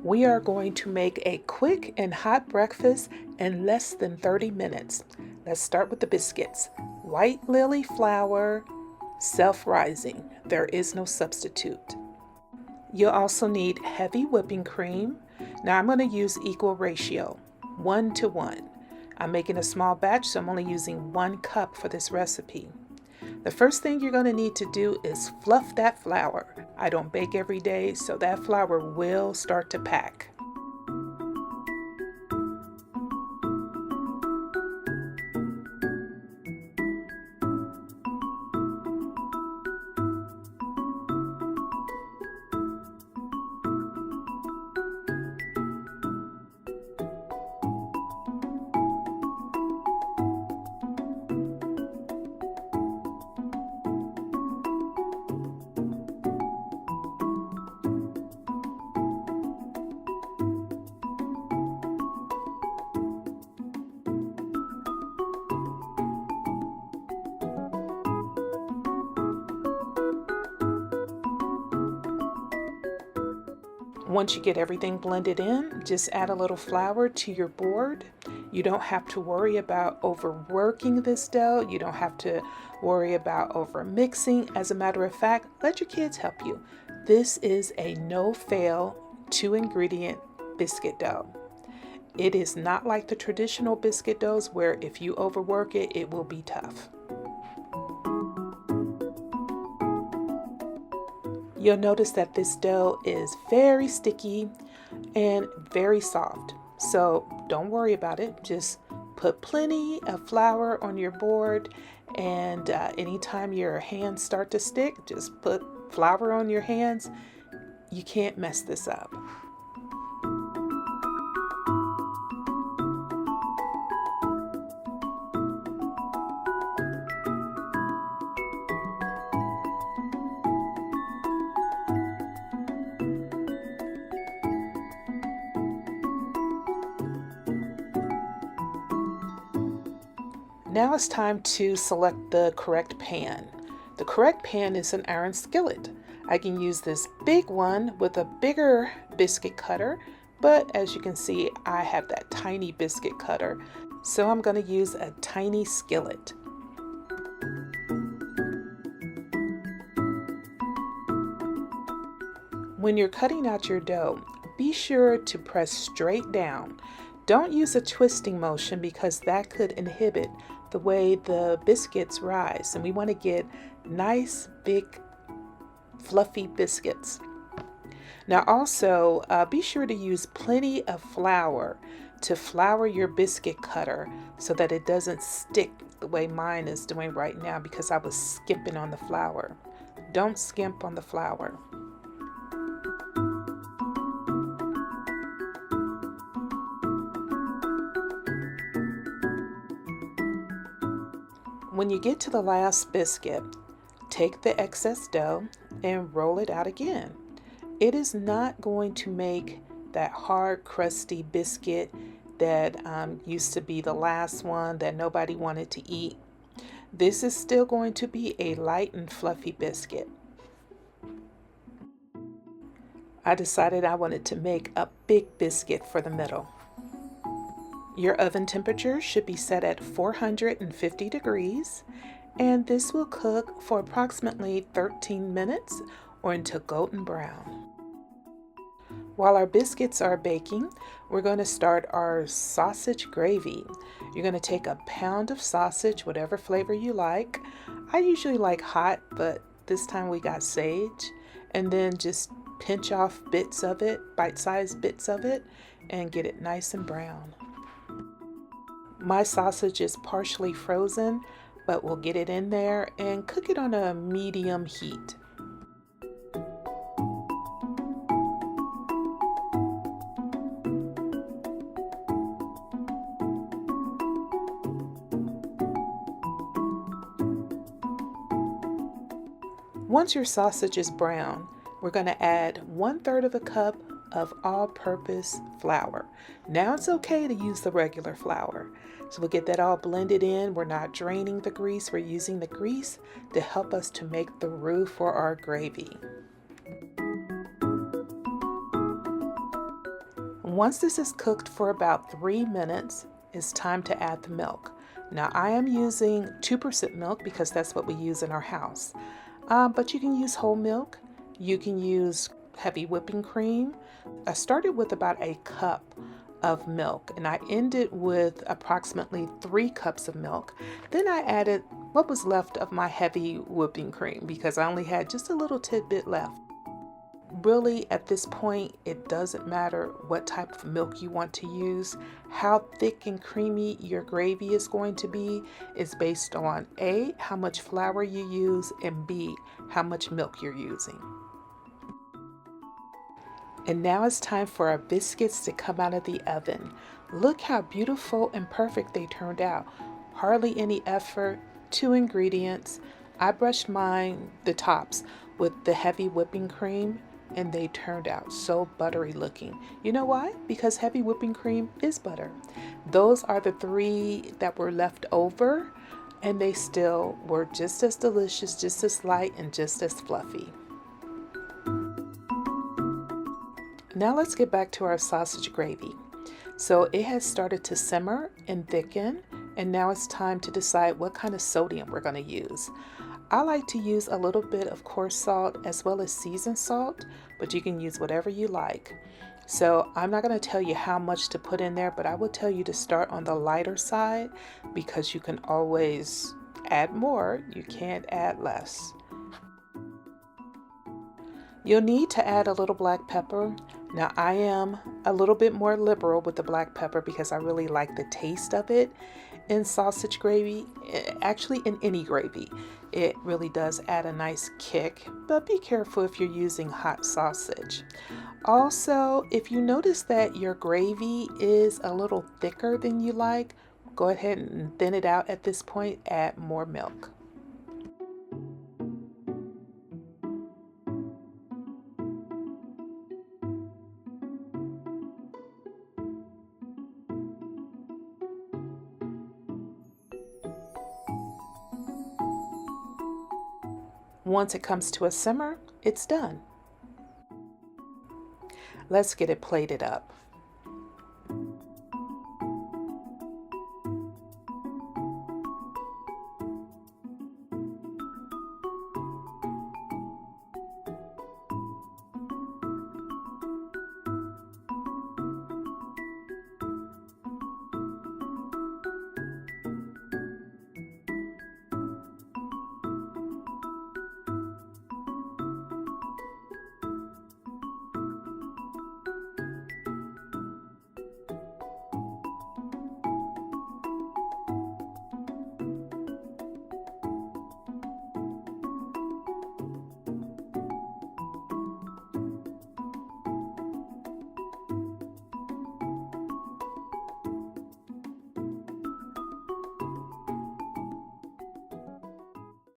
We are going to make a quick and hot breakfast in less than 30 minutes. Let's start with the biscuits. White Lilly flour, self-rising. There is no substitute. You'll also need heavy whipping cream. Now I'm going to use equal ratio, 1 to 1. I'm making a small batch, so I'm only using 1 cup for this recipe. The first thing you're going to need to do is fluff that flour. I don't bake every day, so that flour will start to pack. Once you get everything blended in, just add a little flour to your board. You don't have to worry about overworking this dough. You don't have to worry about over mixing. As a matter of fact, let your kids help you. This is a no-fail 2-ingredient biscuit dough. It is not like the traditional biscuit doughs where if you overwork it, it will be tough. You'll notice that this dough is very sticky and very soft. So don't worry about it. Just put plenty of flour on your board, and anytime your hands start to stick, just put flour on your hands. You can't mess this up. Now it's time to select the correct pan. The correct pan is an iron skillet. I can use this big one with a bigger biscuit cutter, but as you can see, I have that tiny biscuit cutter, so I'm going to use a tiny skillet. When you're cutting out your dough, be sure to press straight down. Don't use a twisting motion because that could inhibit the way the biscuits rise, and we want to get nice, big, fluffy biscuits. Now also, be sure to use plenty of flour to flour your biscuit cutter so that it doesn't stick the way mine is doing right now because I was skimping on the flour. Don't skimp on the flour. When you get to the last biscuit, take the excess dough and roll it out again. It is not going to make that hard, crusty biscuit that used to be the last one that nobody wanted to eat. This is still going to be a light and fluffy biscuit. I decided I wanted to make a big biscuit for the middle. Your oven temperature should be set at 450 degrees, and this will cook for approximately 13 minutes or until golden brown. While our biscuits are baking, we're going to start our sausage gravy. You're going to take a pound of sausage, whatever flavor you like. I usually like hot, but this time we got sage, and then just pinch off bits of it, bite-sized bits of it, and get it nice and brown. My sausage is partially frozen, but we'll get it in there and cook it on a medium heat. Once your sausage is brown, we're going to add 1/3 of a cup of all-purpose flour. Now it's okay to use the regular flour. So we'll get that all blended in. We're not draining the grease. We're using the grease to help us to make the roux for our gravy. Once this is cooked for about 3 minutes, it's time to add the milk. Now I am using 2% milk because that's what we use in our house. But you can use whole milk. You can use heavy whipping cream. I started with about a cup of milk and I ended with approximately 3 cups of milk. Then I added what was left of my heavy whipping cream because I only had just a little tidbit left. Really, at this point, it doesn't matter what type of milk you want to use. How thick and creamy your gravy is going to be is based on A, how much flour you use, and B, how much milk you're using. And now it's time for our biscuits to come out of the oven. Look how beautiful and perfect they turned out. Hardly any effort, 2 ingredients. I brushed the tops, with the heavy whipping cream, and they turned out so buttery looking. You know why? Because heavy whipping cream is butter. Those are the 3 that were left over, and they still were just as delicious, just as light, and just as fluffy. Now let's get back to our sausage gravy. So it has started to simmer and thicken, and now it's time to decide what kind of sodium we're going to use. I like to use a little bit of coarse salt as well as seasoned salt, but you can use whatever you like. So I'm not going to tell you how much to put in there, but I will tell you to start on the lighter side because you can always add more. You can't add less. You'll need to add a little black pepper. Now I am a little bit more liberal with the black pepper because I really like the taste of it in sausage gravy, actually in any gravy. It really does add a nice kick, but be careful if you're using hot sausage. Also, if you notice that your gravy is a little thicker than you like, go ahead and thin it out at this point, add more milk. Once it comes to a simmer, it's done. Let's get it plated up.